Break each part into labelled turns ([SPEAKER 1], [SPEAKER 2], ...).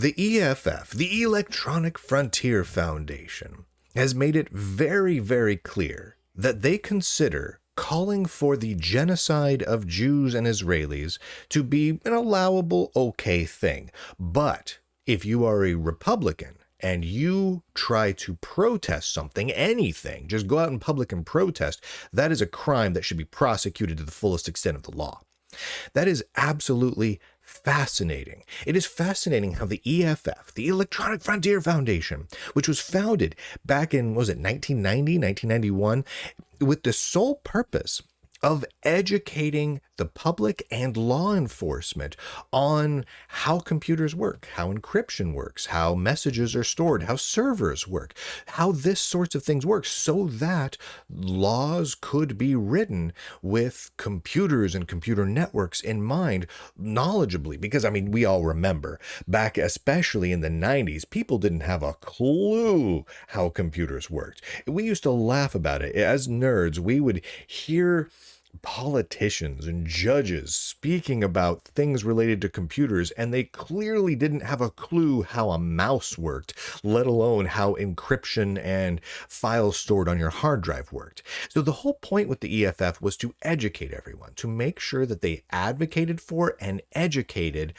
[SPEAKER 1] The EFF, the Electronic Frontier Foundation, has made it very, very clear that they consider calling for the genocide of Jews and Israelis to be an allowable, okay thing. But if you are a Republican and you try to protest something, anything, just go out in public and protest, that is a crime that should be prosecuted to the fullest extent of the law. That is absolutely fascinating. It is fascinating how the EFF, the Electronic Frontier Foundation, which was founded back in, 1990, 1991, with the sole purpose of educating the public and law enforcement on how computers work, how encryption works, how messages are stored, how servers work, how this sorts of things work, so that laws could be written with computers and computer networks in mind knowledgeably. Because, we all remember back, especially in the 90s, people didn't have a clue how computers worked. We used to laugh about it. As nerds, we would hear politicians and judges speaking about things related to computers, and they clearly didn't have a clue how a mouse worked, let alone how encryption and files stored on your hard drive worked. So the whole point with the EFF was to educate everyone, to make sure that they advocated for and educated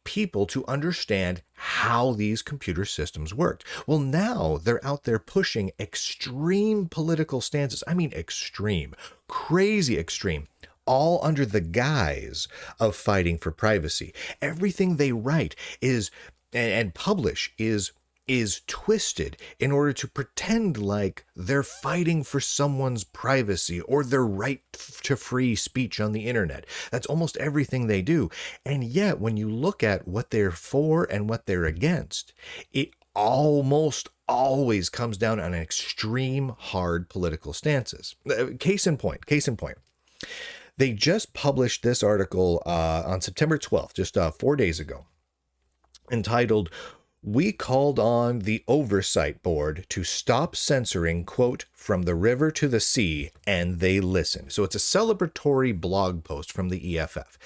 [SPEAKER 1] people to understand how these computer systems worked. Well, now they're out there pushing extreme political stances. Extreme, crazy extreme, all under the guise of fighting for privacy. Everything they write and publish is twisted in order to pretend like they're fighting for someone's privacy or their right to free speech on the internet. That's almost everything they do. And yet, when you look at what they're for and what they're against, it almost always comes down on extreme hard political stances. Case in point. They just published this article on September 12th, just 4 days ago, entitled, "We called on the Oversight Board to stop censoring, quote, from the river to the sea, and they listened." So it's a celebratory blog post from the EFF.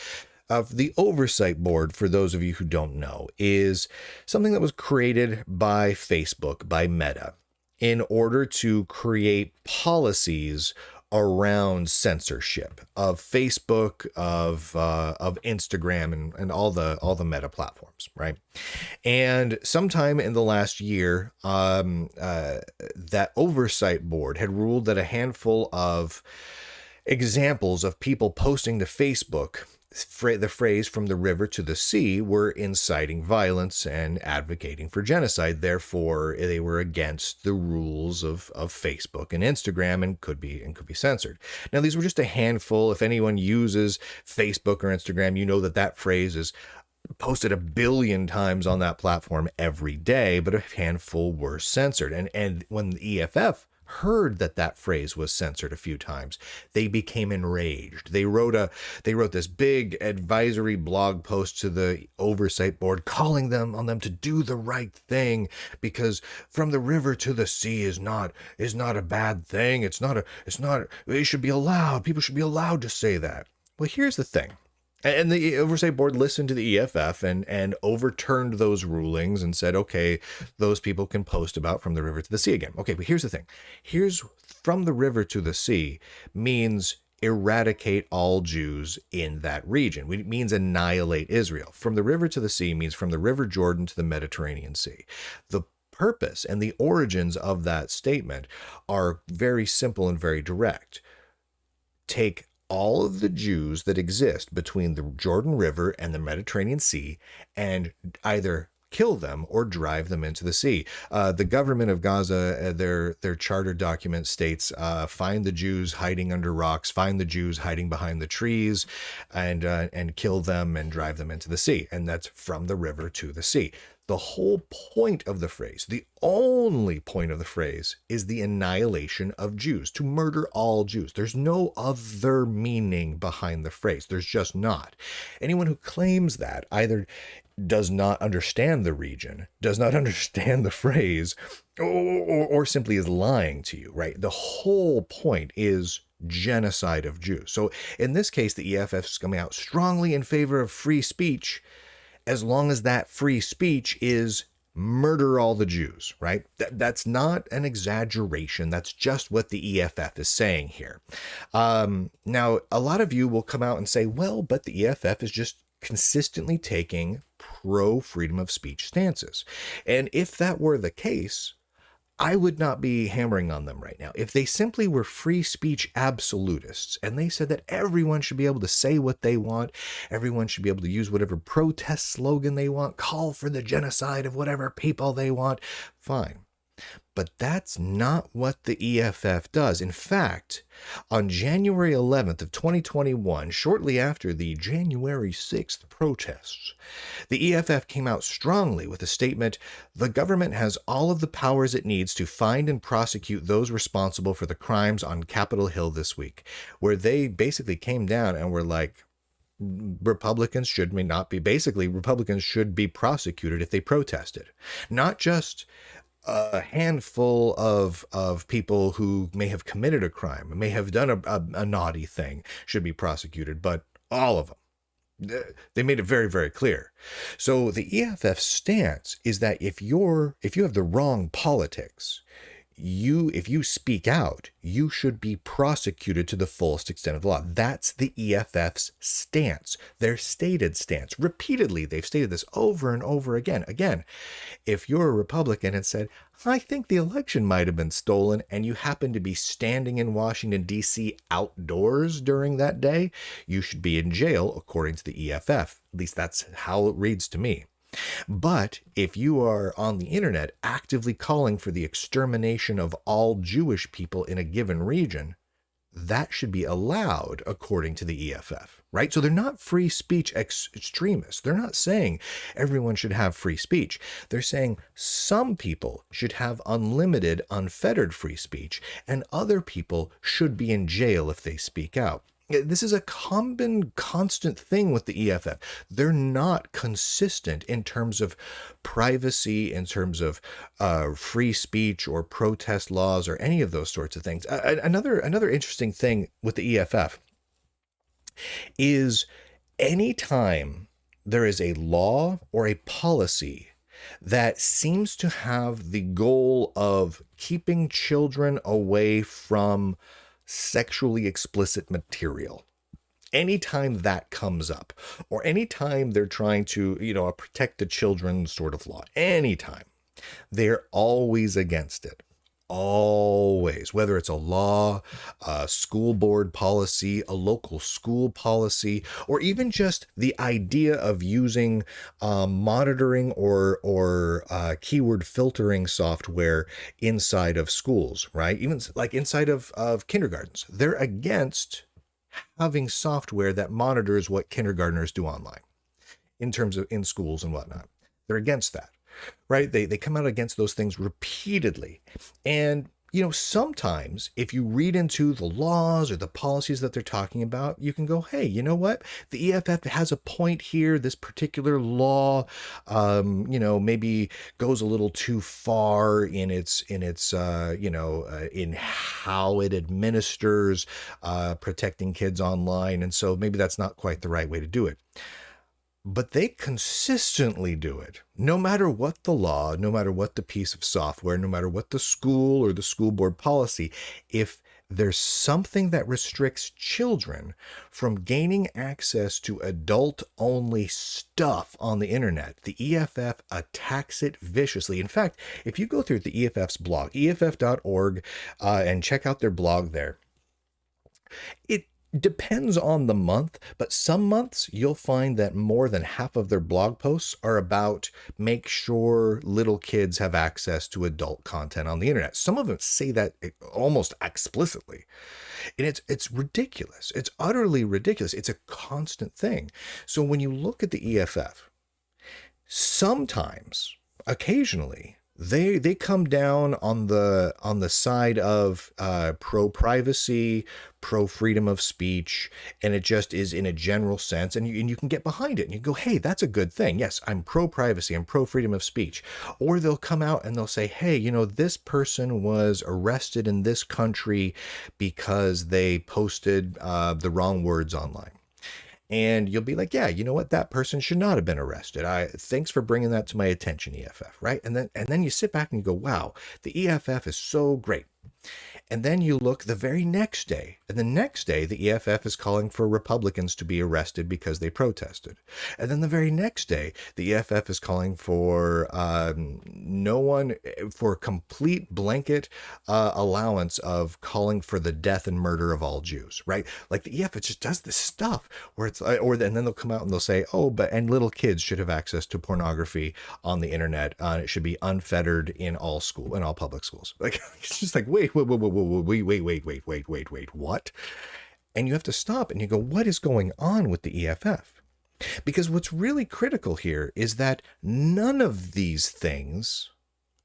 [SPEAKER 1] The Oversight Board, for those of you who don't know, is something that was created by Facebook, by Meta, in order to create policies around censorship of Facebook, of Instagram, and all the Meta platforms, right? And sometime in the last year, that oversight board had ruled that a handful of examples of people posting to Facebook the phrase "from the river to the sea" were inciting violence and advocating for genocide. Therefore, they were against the rules of Facebook and Instagram and could be censored. Now, these were just a handful. If anyone uses Facebook or Instagram, you know that phrase is posted 1 billion times on that platform every day, but a handful were censored. And when the EFF heard that phrase was censored a few times, they became enraged. They wrote this big advisory blog post to the oversight board, calling on them to do the right thing, because "from the river to the sea" is not a bad thing. It should be allowed. People should be allowed to say that. Well, here's the thing. And the Oversight Board listened to the EFF and overturned those rulings and said, okay, those people can post about "from the river to the sea" again. Okay, but here's the thing. Here's "from the river to the sea" means eradicate all Jews in that region. It means annihilate Israel. "From the river to the sea" means from the River Jordan to the Mediterranean Sea. The purpose and the origins of that statement are very simple and very direct. Take all of the Jews that exist between the Jordan River and the Mediterranean Sea and either kill them or drive them into the sea. The government of Gaza, their charter document states, find the Jews hiding under rocks, find the Jews hiding behind the trees, and kill them and drive them into the sea. And that's "from the river to the sea." The whole point of the phrase, the only point of the phrase, is the annihilation of Jews, to murder all Jews. There's no other meaning behind the phrase. There's just not. Anyone who claims that either does not understand the region, does not understand the phrase, or simply is lying to you, right? The whole point is genocide of Jews. So in this case, the EFF is coming out strongly in favor of free speech, as long as that free speech is murder all the Jews, right? That's not an exaggeration. That's just what the EFF is saying here. Now, a lot of you will come out and say, well, but the EFF is just consistently taking pro-freedom of speech stances. And if that were the case, I would not be hammering on them right now. If they simply were free speech absolutists and they said that everyone should be able to say what they want, everyone should be able to use whatever protest slogan they want, call for the genocide of whatever people they want, fine. But that's not what the EFF does. In fact, on January 11th of 2021, shortly after the January 6th protests, the EFF came out strongly with a statement, the government has all of the powers it needs to find and prosecute those responsible for the crimes on Capitol Hill this week, where they basically came down and were like, Republicans should be prosecuted if they protested. Not just a handful of people who may have committed a crime, may have done a naughty thing, should be prosecuted, but all of them. They made it very, very clear. So the EFF stance is that if you have the wrong politics, if you speak out, you should be prosecuted to the fullest extent of the law. That's the EFF's stance, their stated stance. Repeatedly, they've stated this over and over again. Again, if you're a Republican and said, I think the election might have been stolen, and you happen to be standing in Washington, D.C. outdoors during that day, you should be in jail, according to the EFF. At least that's how it reads to me. But if you are on the internet actively calling for the extermination of all Jewish people in a given region, that should be allowed according to the EFF, right? So they're not free speech extremists. They're not saying everyone should have free speech. They're saying some people should have unlimited, unfettered free speech, and other people should be in jail if they speak out. This is a constant thing with the EFF. They're not consistent in terms of privacy, in terms of free speech or protest laws or any of those sorts of things. Another interesting thing with the EFF is anytime there is a law or a policy that seems to have the goal of keeping children away from sexually explicit material. Anytime that comes up, or anytime they're trying to, a protect the children sort of law, anytime, they're always against it. Always, whether it's a law, a school board policy, a local school policy, or even just the idea of using monitoring or keyword filtering software inside of schools, right? Even like inside of kindergartens. They're against having software that monitors what kindergartners do online in terms of in schools and whatnot. They're against that. Right? They come out against those things repeatedly. And, sometimes if you read into the laws or the policies that they're talking about, you can go, hey, you know what? The EFF has a point here. This particular law, maybe goes a little too far in in how it administers protecting kids online. And so maybe that's not quite the right way to do it. But they consistently do it, no matter what the law, no matter what the piece of software, no matter what the school or the school board policy. If there's something that restricts children from gaining access to adult-only stuff on the internet, the EFF attacks it viciously. In fact, if you go through the EFF's blog, EFF.org, and check out their blog there, it depends on the month, but some months you'll find that more than half of their blog posts are about make sure little kids have access to adult content on the internet. Some of them say that almost explicitly. And it's ridiculous. It's utterly ridiculous. It's a constant thing. So when you look at the EFF, sometimes, occasionally, they come down on the side of pro-privacy, pro-freedom of speech, and it just is in a general sense, and you can get behind it, and you go, hey, that's a good thing. Yes, I'm pro-privacy, I'm pro-freedom of speech. Or they'll come out and they'll say, hey, this person was arrested in this country because they posted the wrong words online. And you'll be like, yeah, you know what? That person should not have been arrested. Thanks for bringing that to my attention, EFF, right? And then you sit back and you go, wow, the EFF is so great. And then you look the very next day, and the next day, the EFF is calling for Republicans to be arrested because they protested. And then the very next day, the EFF is calling for for complete blanket allowance of calling for the death and murder of all Jews, right? Like the EFF just does this stuff where it's, and then they'll come out and they'll say, oh, and little kids should have access to pornography on the internet. It should be unfettered in all public schools. Like, it's just like, wait, what? And you have to stop and you go, what is going on with the EFF? Because what's really critical here is that none of these things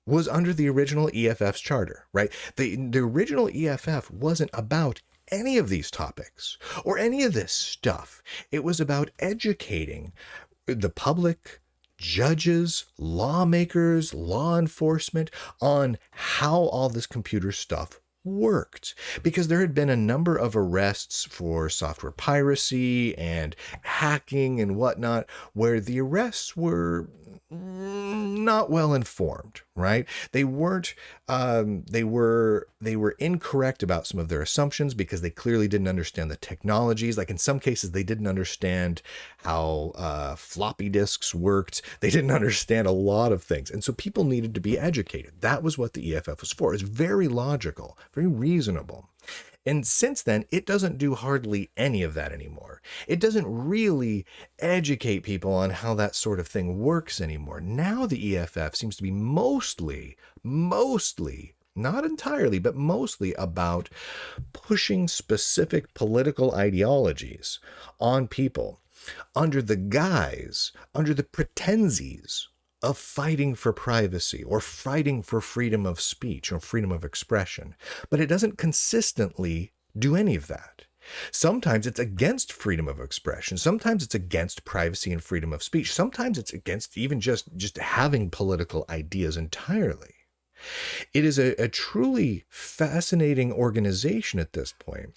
[SPEAKER 1] was under the original EFF's charter, right? The original EFF wasn't about any of these topics or any of this stuff. It was about educating the public, judges, lawmakers, law enforcement on how all this computer stuff worked, because there had been a number of arrests for software piracy and hacking and whatnot, where the arrests were not well informed, right? They weren't, they were incorrect about some of their assumptions because they clearly didn't understand the technologies. Like in some cases, they didn't understand how floppy disks worked. They didn't understand a lot of things. And so people needed to be educated. That was what the EFF was for. It's very logical, very reasonable. And since then, it doesn't do hardly any of that anymore. It doesn't really educate people on how that sort of thing works anymore. Now the EFF seems to be mostly, not entirely, but mostly about pushing specific political ideologies on people under the pretenses of fighting for privacy or fighting for freedom of speech or freedom of expression. But it doesn't consistently do any of that. Sometimes it's against freedom of expression. Sometimes it's against privacy and freedom of speech. Sometimes it's against even just having political ideas entirely. It is a truly fascinating organization at this point.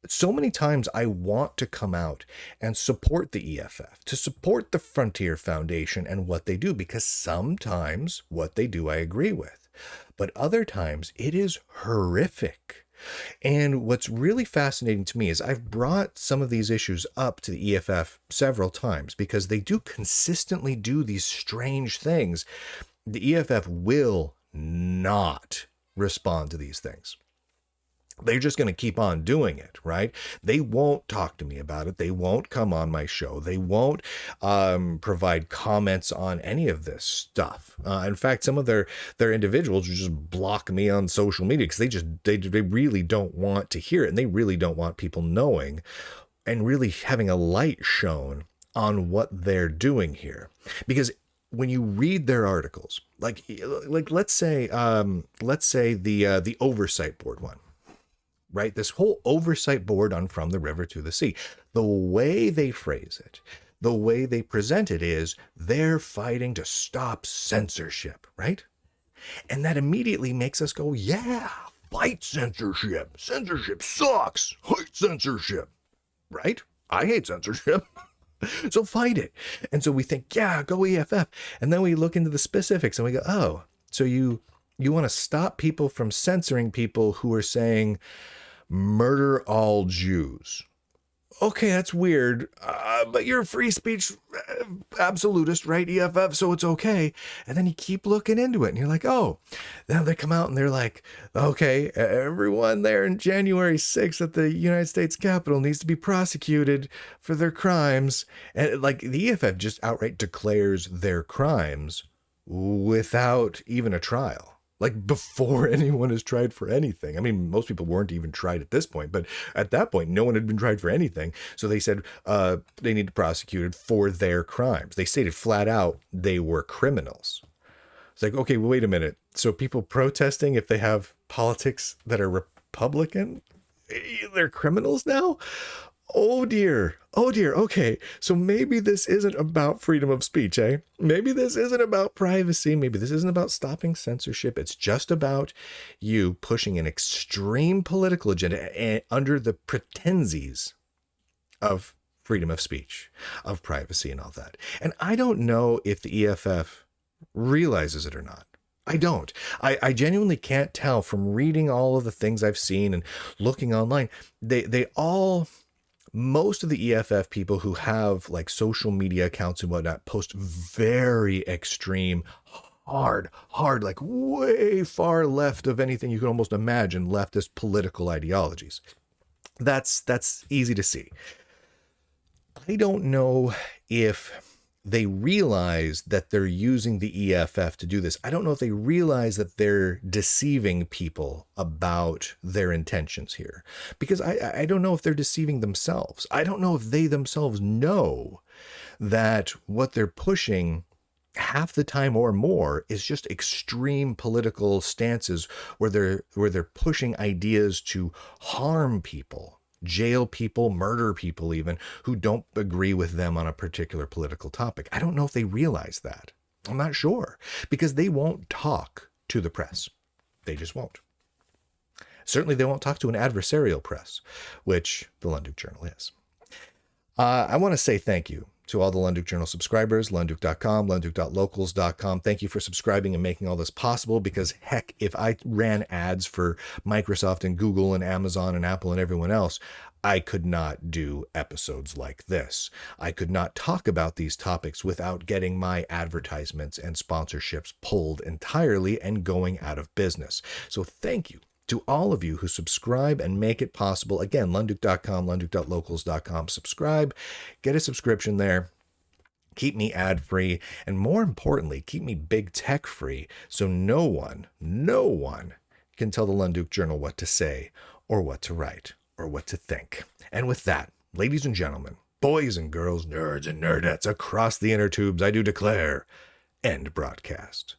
[SPEAKER 1] So many times I want to come out and support the EFF, to support the Frontier Foundation and what they do, because sometimes what they do I agree with, but other times it is horrific. And what's really fascinating to me is I've brought some of these issues up to the EFF several times because they do consistently do these strange things. The EFF will not respond to these things. They're just going to keep on doing it, right? They won't talk to me about it. They won't come on my show. They won't provide comments on any of this stuff. In fact, some of their individuals just block me on social media because they really don't want to hear it, and they really don't want people knowing and really having a light shown on what they're doing here. Because when you read their articles, like let's say the oversight board one. Right? This whole oversight board on From the River to the Sea, the way they phrase it, the way they present it is they're fighting to stop censorship, right? And that immediately makes us go, yeah, fight censorship. Censorship sucks. Hate censorship, right? I hate censorship. So fight it. And so we think, yeah, go EFF. And then we look into the specifics and we go, oh, so you want to stop people from censoring people who are saying, murder all Jews. Okay, that's weird, but you're a free speech absolutist, right, EFF, so it's okay. And then you keep looking into it, and you're like, oh, now they come out and they're like, okay, everyone there in January 6th at the United States Capitol needs to be prosecuted for their crimes. And like the EFF just outright declares their crimes without even a trial. Like before anyone is tried for anything. I mean, most people weren't even tried at this point, but at that point, no one had been tried for anything. So they said they need to be prosecuted for their crimes. They stated flat out they were criminals. It's like, okay, well, wait a minute. So people protesting, if they have politics that are Republican, they're criminals now? Oh dear. Okay. So maybe this isn't about freedom of speech, eh? Maybe this isn't about privacy. Maybe this isn't about stopping censorship. It's just about you pushing an extreme political agenda under the pretenses of freedom of speech, of privacy and all that. And I don't know if the EFF realizes it or not. I don't. I genuinely can't tell from reading all of the things I've seen and looking online. Most of the EFF people who have like social media accounts and whatnot post very extreme, hard, like way far left of anything you can almost imagine leftist political ideologies. That's easy to see. I don't know if they realize that they're using the EFF to do this. I don't know if they realize that they're deceiving people about their intentions here, because I don't know if they're deceiving themselves. I don't know if they themselves know that what they're pushing half the time or more is just extreme political stances where they're pushing ideas to harm people, jail people, murder people even, who don't agree with them on a particular political topic. I don't know if they realize that. I'm not sure, because they won't talk to the press. They just won't. Certainly they won't talk to an adversarial press, which the Lunduk Journal is. I want to say thank you to all the Lunduk Journal subscribers, lunduk.com, lunduk.locals.com. Thank you for subscribing and making all this possible, because heck, if I ran ads for Microsoft and Google and Amazon and Apple and everyone else, I could not do episodes like this. I could not talk about these topics without getting my advertisements and sponsorships pulled entirely and going out of business. So thank you to all of you who subscribe and make it possible. Again, lunduk.com, lunduk.locals.com. Subscribe, get a subscription there. Keep me ad-free, and more importantly, keep me big tech-free, so no one can tell the Lunduk Journal what to say or what to write or what to think. And with that, ladies and gentlemen, boys and girls, nerds and nerdettes across the inner tubes, I do declare, end broadcast.